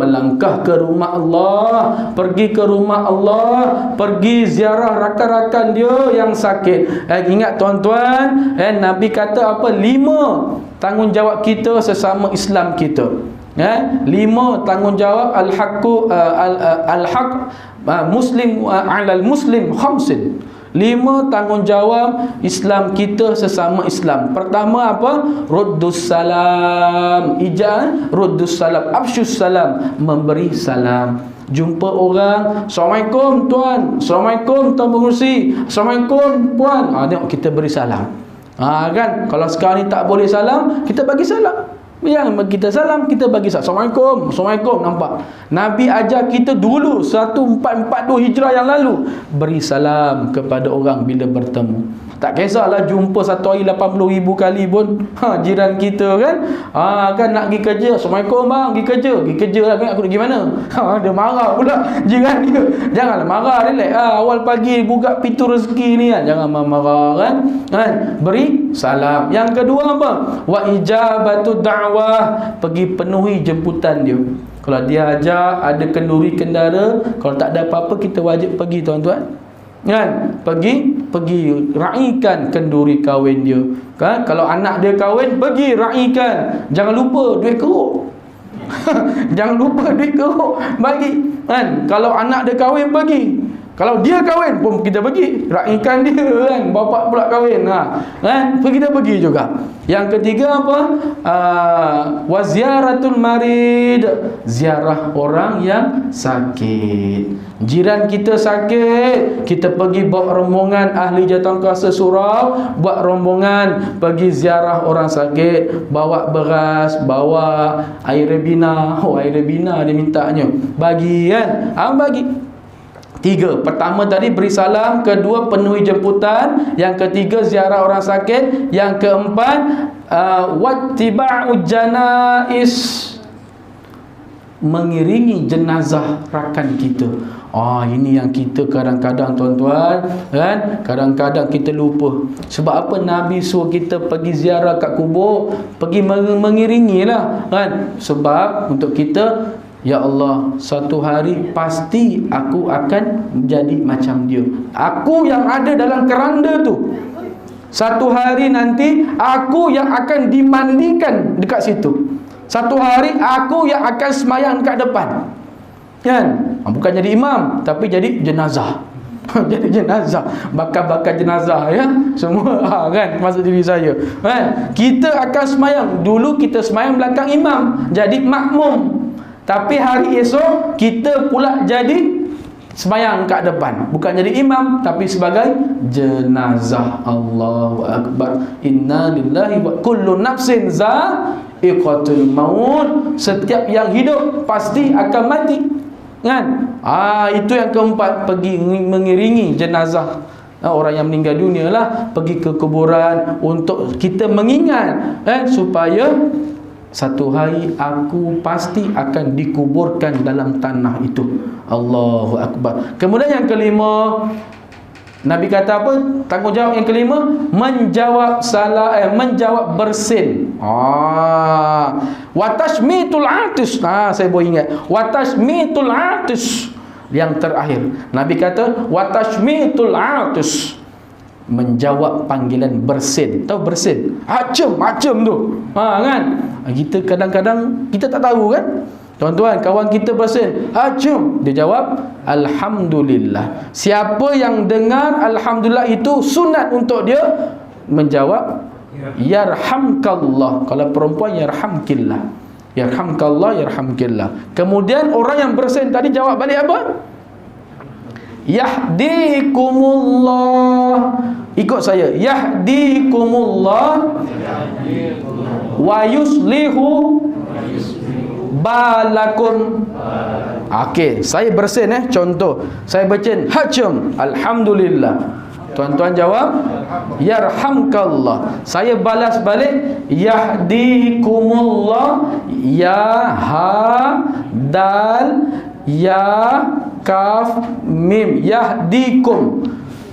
melangkah ke rumah Allah, pergi ke rumah Allah, pergi ziarah rakan-rakan dia yang sakit. Ingat tuan-tuan, Nabi kata apa? 5 tanggungjawab kita sesama Islam kita. 5 tanggungjawab al-haq muslim alal muslim khamsin. 5 tanggungjawab Islam kita sesama Islam. Pertama apa? Ruddus salam. Ruddus salam, afsyus salam, memberi salam. Jumpa orang, Assalamualaikum tuan, Assalamualaikum tuan pengurusi, Assalamualaikum puan. Tengok kita beri salam. Kan? Kalau sekarang ni tak boleh salam, kita bagi salam. Yang kita salam, kita bagi Assalamualaikum, Assalamualaikum. Nampak? Nabi ajar kita dulu 1442 Hijrah yang lalu, beri salam kepada orang bila bertemu. Tak kisahlah jumpa satu hari 80,000 kali pun. Jiran kita kan, kan nak pergi kerja, Assalamualaikum bang, pergi kerja lah kan, aku nak pergi mana? Dia marah pula jiran dia. Janganlah marah, relax. Awal pagi buka pintu rezeki ni kan, jangan marah kan. Beri salam. Yang kedua apa? Wa ijabatu da'wah, pergi penuhi jemputan dia. Kalau dia ajak, ada kenduri kendara, kalau tak ada apa-apa, kita wajib pergi, tuan-tuan. Kan? Pergi raikan kenduri kahwin dia. Kan? Kalau anak dia kahwin, pergi raikan. Jangan lupa duit keruk. Jangan lupa duit keruk bagi. Kan? Kalau anak dia kahwin, pergi. Kalau dia kahwin pun kita pergi raikan dia kan. Bapak pula kahwin. Kan? Kita pergi juga. Yang ketiga apa? Wa ziaratul marid, ziarah orang yang sakit. Jiran kita sakit, kita pergi bawa rombongan ahli jawatankuasa surau, buat rombongan pergi ziarah orang sakit, bawa beras, bawa air Ribena. Air Ribena dia mintanya. Bagi kan? Bagi. 3. Pertama tadi beri salam, kedua penuhi jemputan, yang ketiga ziarah orang sakit, yang keempat wattiba'u janais, mengiringi jenazah rakan kita. Ini yang kita kadang-kadang tuan-tuan kan, kadang-kadang kita lupa. Sebab apa Nabi suruh kita pergi ziarah kat kubur, pergi mengiringilah kan. Sebab untuk kita, ya Allah, satu hari pasti aku akan menjadi macam dia. Aku yang ada dalam keranda tu, satu hari nanti aku yang akan dimandikan dekat situ. Satu hari aku yang akan semayang dekat depan. Kan? Bukan jadi imam, tapi jadi jenazah. Jadi jenazah, bakar-bakar jenazah ya. Semua kan masuk diri saya. Kan? Kita akan semayang. Dulu kita semayang belakang imam, jadi makmum. Tapi hari esok kita pula jadi sembahyang kat depan, bukan jadi imam tapi sebagai jenazah. Allahu akbar. Inna lillahi wa kullu nafsin za'iqatul maut. Setiap yang hidup pasti akan mati. Kan? Itu yang keempat, pergi mengiringi jenazah orang yang meninggal dunia lah, pergi ke kuburan untuk kita mengingat supaya satu hari aku pasti akan dikuburkan dalam tanah itu. Allahu akbar. Kemudian yang kelima, Nabi kata apa? Tanggungjawab yang kelima, menjawab menjawab bersin. Wa tashmitul atis. Saya boleh ingat. Wa tashmitul atis. Yang terakhir, Nabi kata wa tashmitul atis, menjawab panggilan bersin. Tahu bersin? Macam tu. Kan? Kita kadang-kadang kita tak tahu kan? Tuan-tuan, kawan kita bersin, dia jawab alhamdulillah. Siapa yang dengar alhamdulillah itu sunat untuk dia menjawab yarhamkallah. Kalau perempuan yarhamkillah. Yarhamkallah, yarhamkillah. Kemudian orang yang bersin tadi jawab balik apa? Yahdikumullah. Ikut saya. Yahdikumullah wa yuslihu balakum. Okey, saya bersin contoh. Saya bersin alhamdulillah. Tuan-tuan jawab yarhamkallah. Saya balas balik yahdikumullah. Ya ha dal ya kaf mim.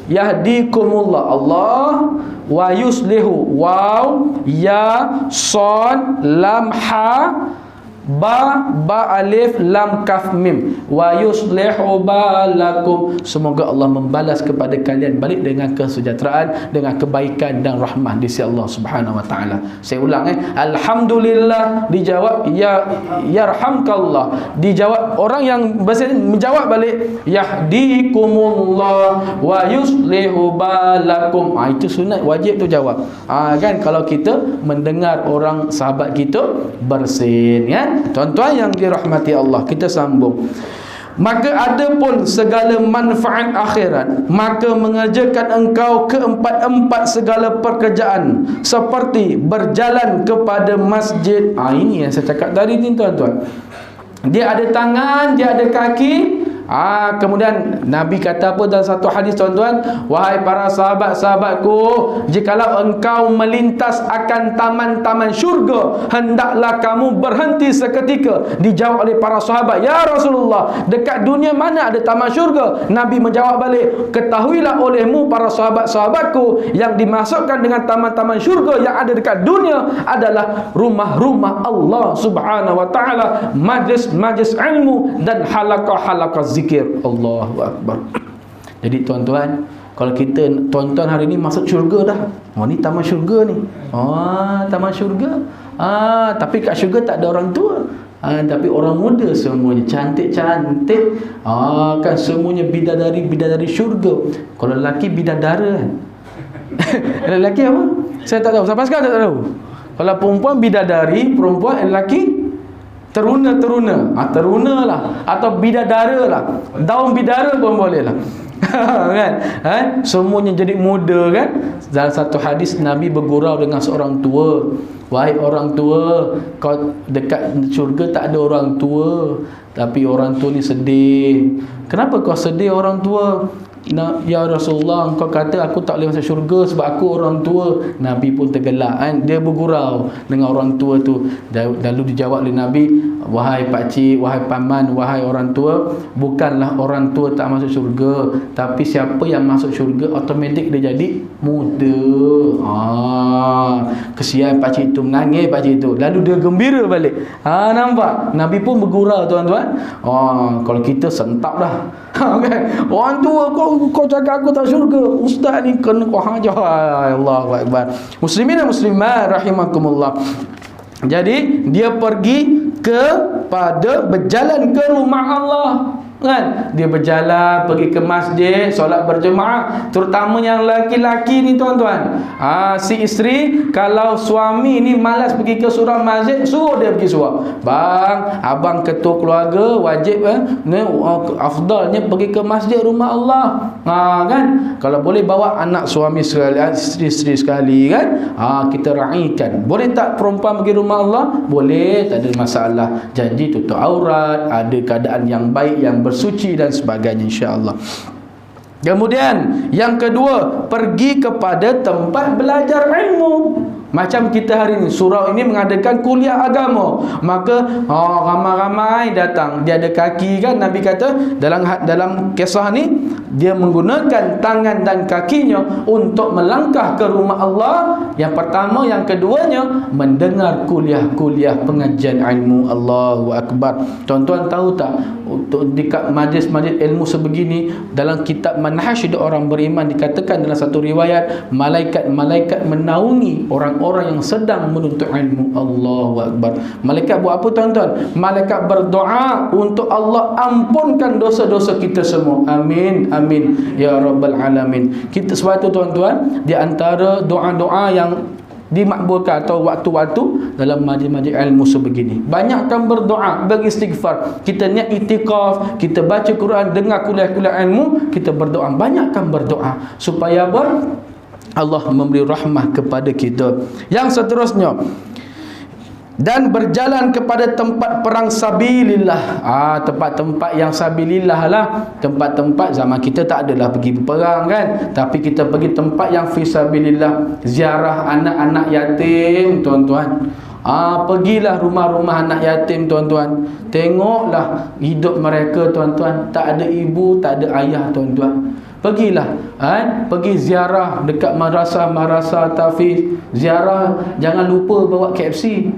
Yahdikumullah Allah, wa yuslihu waw ya son lam ha ba alif lam kaf mim, wa yuslihu balakum. Semoga Allah membalas kepada kalian balik dengan kesejahteraan, dengan kebaikan dan rahmat di sisi Allah Subhanahu wa taala. Saya ulang alhamdulillah dijawab yarhamkallah. Dijawab orang yang menjawab balik yahdikumullah wa yuslihu balakum. Itu sunat, wajib tu jawab. Kan kalau kita mendengar orang sahabat kita bersin kan. Tuan-tuan yang dirahmati Allah, kita sambung. maka ada pun segala manfaat akhirat, maka mengerjakan engkau keempat-empat segala pekerjaan seperti berjalan kepada masjid. Ini yang saya cakap tadi ni tuan-tuan. Dia ada tangan, dia ada kaki. Kemudian Nabi kata apa dalam satu hadis tuan-tuan? Wahai para sahabat-sahabatku, jikalau engkau melintas akan taman-taman syurga, hendaklah kamu berhenti seketika. Dijawab oleh para sahabat, ya Rasulullah, dekat dunia mana ada taman syurga? Nabi menjawab balik, ketahuilah olehmu para sahabat-sahabatku, yang dimasukkan dengan taman-taman syurga yang ada dekat dunia adalah rumah-rumah Allah subhanahu wa ta'ala, majlis-majlis ilmu dan halaqah-halaqah zikir. Allahu Akbar. Jadi tuan-tuan, kalau kita tuan-tuan hari ni masuk syurga dah. Ni taman syurga ni. Taman syurga. Tapi kat syurga tak ada orang tua. Tapi orang muda semuanya, cantik-cantik. Kan semuanya bidadari syurga. Kalau lelaki bidadara kan. Lelaki apa? Saya tak tahu. Sampai sekarang tak tahu. Kalau perempuan bidadari, perempuan lelaki teruna lah, atau bidadara lah, daun bidara pun boleh lah. Kan? Semuanya jadi muda kan. Dalam satu hadis Nabi bergurau dengan seorang tua, wahai orang tua, kau dekat syurga tak ada orang tua, tapi orang tua ni sedih. Kenapa kau sedih orang tua? Ya Rasulullah, engkau kata aku tak boleh masuk syurga sebab aku orang tua. Nabi pun tergelak kan? Dia bergurau dengan orang tua tu. Lalu dijawab oleh Nabi, wahai pakcik, wahai paman, wahai orang tua, bukanlah orang tua tak masuk syurga, tapi siapa yang masuk syurga automatik dia jadi muda. Kesian pakcik itu, menangis pakcik itu. Lalu dia gembira balik. Nampak? Nabi pun bergurau tuan-tuan. Kalau kita sentap dah. Kan? Orang tua kau cakap aku tak syurga, ustaz ni kena kau hajar. Allahu Akbar. Muslimin dan muslimat rahimakumullah. Jadi dia pergi kepada berjalan ke rumah Allah kan. Dia berjalan pergi ke masjid, solat berjemaah, terutama yang laki-laki ni tuan-tuan. Si isteri, kalau suami ni malas pergi ke surau masjid, suruh dia pergi surau. Bang, abang ketua keluarga, wajib afdalnya pergi ke masjid rumah Allah. Kan? Kalau boleh bawa anak suami sekali, isteri sekali kan. Kita raikan. Boleh tak perempuan pergi rumah Allah? Boleh, tak ada masalah. Janji tutup aurat, ada keadaan yang baik, yang bersuci dan sebagainya, insya-Allah. Kemudian yang kedua, pergi kepada tempat belajar ilmu. Macam kita hari ini, surau ini mengadakan kuliah agama, maka ramai-ramai datang. Dia ada kaki kan, Nabi kata dalam kisah ni, dia menggunakan tangan dan kakinya untuk melangkah ke rumah Allah. Yang pertama, yang keduanya mendengar kuliah-kuliah pengajian ilmu. Allahu Akbar. Tuan-tuan tahu tak, untuk dekat majlis-majlis ilmu sebegini, dalam kitab Manhaj orang beriman dikatakan dalam satu riwayat, malaikat-malaikat menaungi orang-orang yang sedang menuntut ilmu. Allahu Akbar. Malaikat buat apa tuan-tuan? Malaikat berdoa untuk Allah ampunkan dosa-dosa kita semua. Amin, amin ya rabbal alamin. Kita sebab itu tuan-tuan, di antara doa-doa yang dimakbulkan atau waktu-waktu dalam majlis-majlis ilmu sebegini, banyakkan berdoa, beristighfar. Kita niat itikaf, kita baca Quran, dengar kuliah-kuliah ilmu, kita berdoa, banyakkan berdoa supaya Allah memberi rahmah kepada kita. Yang seterusnya, dan berjalan kepada tempat perang sabilillah. Tempat-tempat yang sabilillah lah. Tempat-tempat zaman kita tak adalah pergi berperang kan, tapi kita pergi tempat yang fi sabilillah. Ziarah anak-anak yatim tuan-tuan. Pergilah rumah-rumah anak yatim tuan-tuan. Tengoklah hidup mereka tuan-tuan. Tak ada ibu, tak ada ayah tuan-tuan. Pergilah, pergi ziarah dekat madrasah tahfiz. Ziarah, jangan lupa bawa KFC.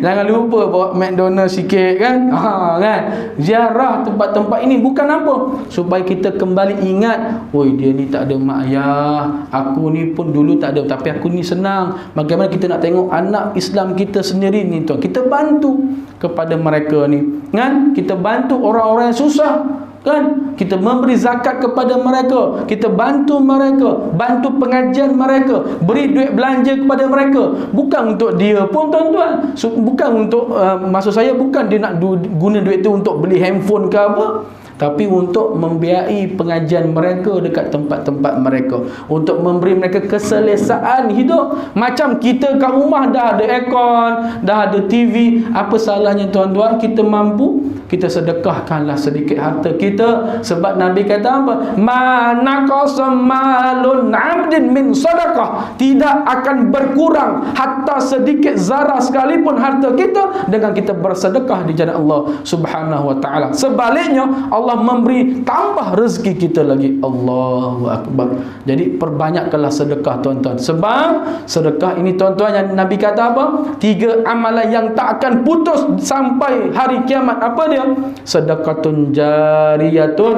Jangan lupa bawa McDonald's sikit kan. Kan? Ziarah tempat-tempat ini bukan apa? Supaya kita kembali ingat, oi dia ni tak ada mak ayah, aku ni pun dulu tak ada, tapi aku ni senang. Bagaimana kita nak tengok anak Islam kita sendiri ni tuan. Kita bantu kepada mereka ni kan. Kita bantu orang-orang yang susah. kan? Kita memberi zakat kepada mereka, kita bantu mereka, bantu pengajian mereka, beri duit belanja kepada mereka. Bukan untuk dia pun tuan-tuan, bukan untuk maksud saya bukan dia nak guna duit tu untuk beli handphone ke apa, tapi untuk membiayai pengajian mereka dekat tempat-tempat mereka, untuk memberi mereka keselesaan hidup. Macam kita kat rumah dah ada aircon, dah ada TV, apa salahnya tuan-tuan kita mampu, kita sedekahkanlah sedikit harta kita. Sebab Nabi kata apa? Mana qasam malun 'abdin min sadaqah, tidak akan berkurang hatta sedikit zarah sekalipun harta kita dengan kita bersedekah di jalan Allah Subhanahu wa taala. Sebaliknya Allah memberi tambah rezeki kita lagi. Allahu akbar. Jadi perbanyakkanlah sedekah tuan-tuan. Sebab sedekah ini tuan-tuan yang Nabi kata apa? 3 amalan yang tak akan putus sampai hari kiamat. Apa dia? Sedekatun jariyatun,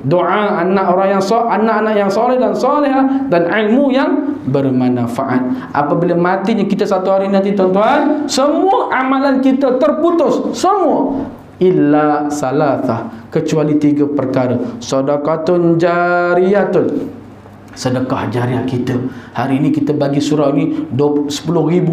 doa anak-anak yang soleh dan soleha, dan ilmu yang bermanfaat. Apabila matinya kita satu hari nanti tuan-tuan, semua amalan kita terputus, semua illa salatah, kecuali 3 perkara. Sedekatun jariyatun, sedekah jariah kita. Hari ini kita bagi surau ni RM10,000.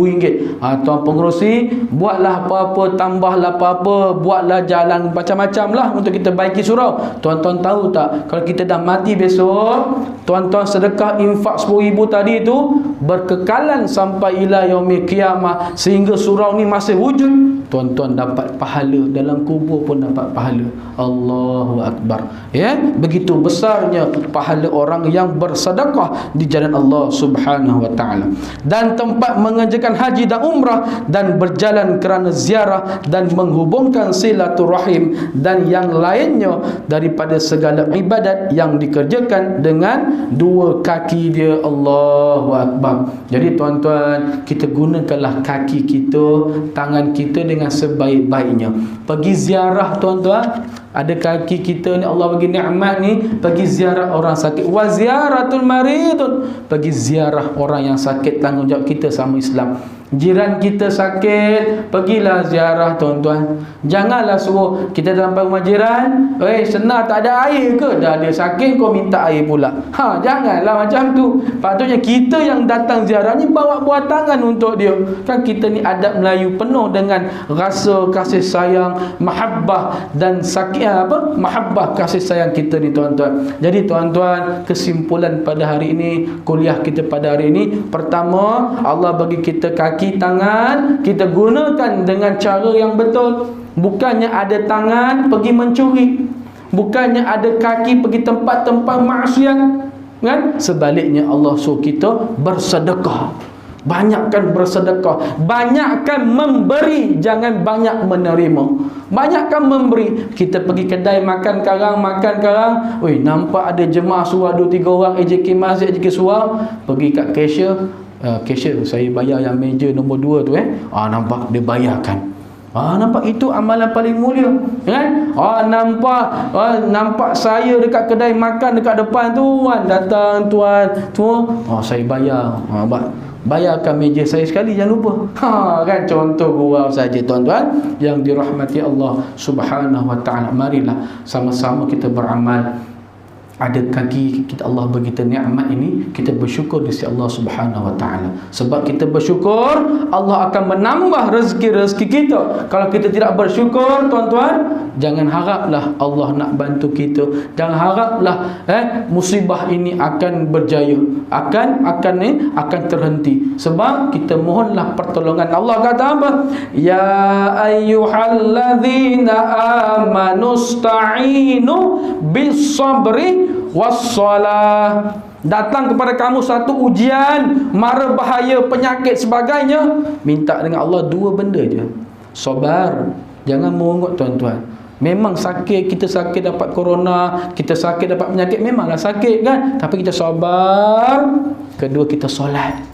Tuan pengerusi, buatlah apa-apa, tambahlah apa-apa, buatlah jalan macam-macam lah untuk kita baiki surau. Tuan-tuan tahu tak, kalau kita dah mati besok, tuan-tuan sedekah infak RM10,000 tadi tu berkekalan sampai ila yaumil qiyamah, sehingga surau ni masih wujud. Tuan-tuan dapat pahala, dalam kubur pun dapat pahala. Allahu akbar. Ya, begitu besarnya pahala orang yang bersedekah di jalan Allah Subhanahu wa taala. Dan tempat mengerjakan haji dan umrah, dan berjalan kerana ziarah dan menghubungkan silaturahim, dan yang lainnya daripada segala ibadat yang dikerjakan dengan 2 kaki dia. Allahu akbar. Jadi tuan-tuan, kita gunakanlah kaki kita, tangan kita dengan sebaik-baiknya. Pergi ziarah tuan-tuan, ada kaki kita ni Allah bagi nikmat ni, pergi ziarah orang sakit. Wa ziaratul maridun, pergi ziarah orang yang sakit, tanggungjawab kita sama Islam. Jiran kita sakit, pergilah ziarah tuan-tuan. Janganlah suruh kita sampai rumah jiran, senar tak ada air ke? Dah ada sakit kau minta air pula. Janganlah macam tu. Patutnya kita yang datang ziarah ni bawa buah tangan untuk dia. Kan kita ni adab Melayu penuh dengan rasa kasih sayang, mahabbah dan mahabbah kasih sayang kita ni tuan-tuan. Jadi tuan-tuan, kesimpulan pada hari ini, kuliah kita pada hari ini, pertama, Allah bagi kita kaki, tangan, kita gunakan dengan cara yang betul. Bukannya ada tangan pergi mencuri, bukannya ada kaki pergi tempat-tempat maksiat, kan? Sebaliknya Allah suruh kita bersedekah. Banyakkan bersedekah, banyakkan memberi, jangan banyak menerima. Banyakkan memberi. Kita pergi kedai makan karang, nampak ada jemaah surau 2-3 orang AJK masjid, AJK surau, pergi kat cashier, cashier saya bayar yang meja nombor 2 tu nampak dia bayarkan. Nampak itu amalan paling mulia, kan? Nampak saya dekat kedai makan dekat depan tu, datang tuan, saya bayar. Bayarkan meja saya sekali, jangan lupa. Kan contoh gurau saja tuan-tuan yang dirahmati Allah Subhanahu wa taala. Marilah sama-sama kita beramal. Ada kaki kita, Allah bagi kita nikmat ini, kita bersyukur di sisi Allah Subhanahu wa taala. Sebab kita bersyukur, Allah akan menambah rezeki-rezeki kita. Kalau kita tidak bersyukur tuan-tuan, jangan haraplah Allah nak bantu kita. Jangan haraplah musibah ini akan berjaya, akan terhenti. Sebab kita mohonlah pertolongan. Allah kata apa? Ya ayyuhalladzina amanu sta'inu bis-sabri wassalah. Datang kepada kamu satu ujian, mara bahaya, penyakit sebagainya, minta dengan Allah 2 benda je. Sabar. Jangan merungut tuan-tuan. Memang sakit, kita sakit dapat corona, kita sakit dapat penyakit, memanglah sakit kan, tapi kita sabar. Kedua, kita solat.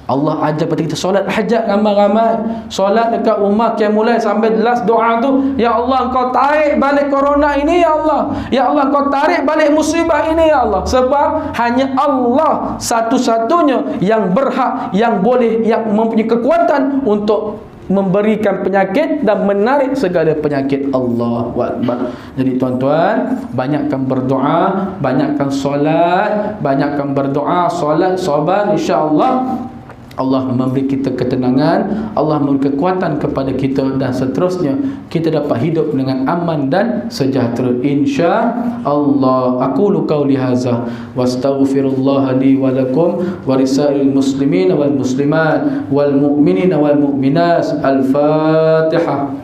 Allah ajar pada kita solat hajat ramai-ramai. Solat dekat rumah qiyamul sampai last doa tu, ya Allah Engkau tarik balik corona ini ya Allah. Ya Allah Engkau tarik balik musibah ini ya Allah. Sebab hanya Allah satu-satunya yang berhak, yang boleh, yang mempunyai kekuatan untuk memberikan penyakit dan menarik segala penyakit. Allahu Akbar. Jadi tuan-tuan, banyakkan berdoa, banyakkan solat, banyakkan berdoa, solat, sabar, insya-Allah Allah memberi kita ketenangan, Allah memberi kekuatan kepada kita, dan seterusnya kita dapat hidup dengan aman dan sejahtera, insya-Allah. Aqulu qauli hadza wastaghfirullah li wa lakum wa lisairil muslimin wal muslimat wal mu'minin wal mu'minat. Al-Fatihah.